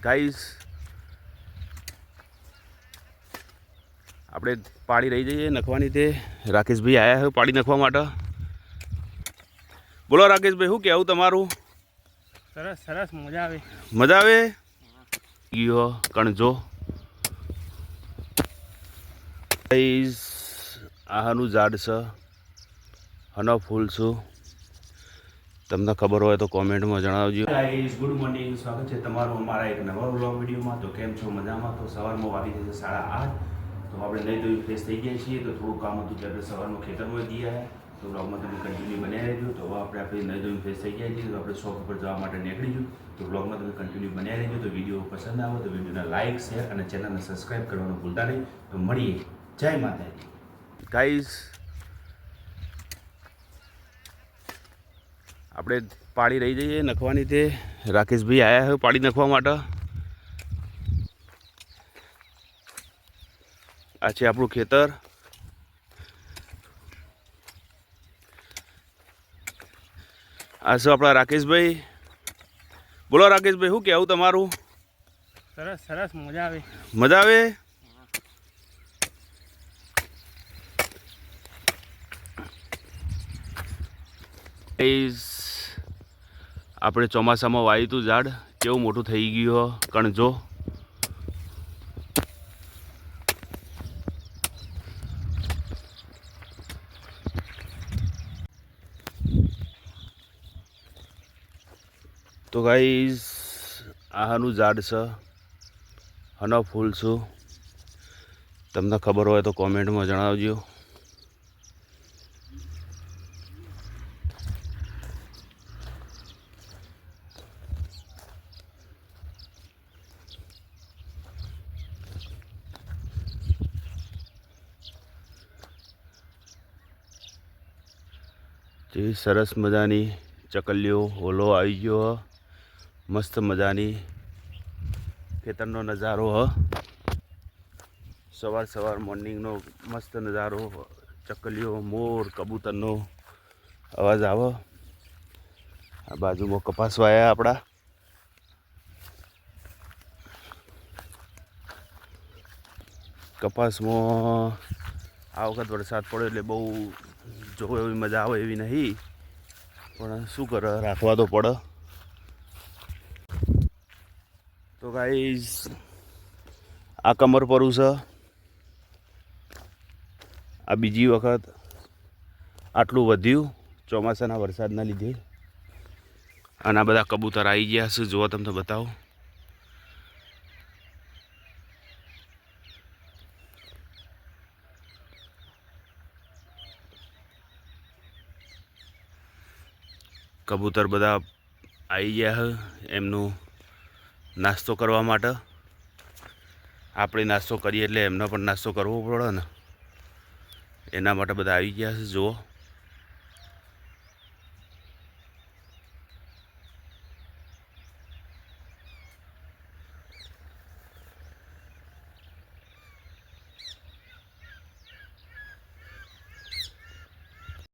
Guys આપણે પાડી રહી જઈએ નખવાની તે રાકેશભાઈ આવ્યા છે પાડી નખવા માટે. બોલો રાકેશભાઈ, શું કહેવું તમારું? સરસ સરસ, મજા આવે. મજા આવે ગયો કણજો. ગાઈસ આહાનું ઝાડ છે, હનો ફૂલ છું. તમને ખબર હોય તો કોમેન્ટમાં જણાવજો. ગાઈસ ગુડ મોર્નિંગ, સ્વાગત છે તમારું અમારા એક નવા વ્લોગ વિડીયોમાં. તો કેમ છો? મજામાં? તો સવારમાં વાગી જશે 8:30. તો આપણે નહીં તો ફ્રેશ થઈ ગયા છીએ. તો થોડું કામ હતું કે આપણે સવારમાં ખેતરમાં ગયા. તો વ્લોગમાં તમે કન્ટિન્યુ બન્યા રહેજો. તો આપણે નહીં તો ફ્રેશ થઈ ગયા છીએ. તો આપણે શોપ ઉપર જવા માટે નીકળીશું. તો વ્લોગમાં તમે કન્ટિન્યુ બન્યા રહેજો. તો વિડીયો પસંદ આવે તો વિડીયોને લાઇક, શેર અને ચેનલને સબસ્ક્રાઈબ કરવાનું ભૂલતા નહીં. તો મળીએ. જય માતાજી. ગાઈસ આપણે પાડી રહી જઈએ નખવાની તે રાકેશભાઈ આવ્યા છે પાડી નખવા માટે. આ છે આપણું ખેતર. આ છે આપણા રાકેશભાઈ. બોલો રાકેશભાઈ, શું કહેવું તમારું? સરસ સરસ, મજા આવે. મજા આવે. આપણે ચોમાસામાં વાવ્યું હતું ઝાડ, કેવું મોટું થઈ ગયું કણજો. તો ગાઈસ આહાનું ઝાડ છે, હનો ફૂલ છું. તમને ખબર હોય તો કોમેન્ટમાં જણાવજો. જેવી સરસ મજાની ચકલીઓ હોલો આવી ગયો. મસ્ત મજાની ખેતરનો નજારો સવાર સવાર મોર્નિંગનો મસ્ત નજારો. ચકલીઓ, મોર, કબૂતરનો અવાજ આવે. આ બાજુમાં કપાસ વાયા આપણા. કપાસમાં આ વખત વરસાદ પડ્યો એટલે બહુ જોવો એવી મજા આવે એવી નહીં, પણ શું કરે, રાખવા તો પડે. તો ગાઈસ આ કમર પરું છે. આ બીજી વખત આટલું વધ્યું ચોમાસાના વરસાદના લીધે. અને આ બધા કબૂતર આવી ગયા છે, જુઓ તમને બતાવો. કબૂતર બધા આવી ગયા છે એમનું નાસ્તો કરવા માટે. આપણે નાસ્તો કરીએ એટલે એમનો પણ નાસ્તો કરવો પડે ને, એના માટે બધા આવી ગયા છે. જુઓ.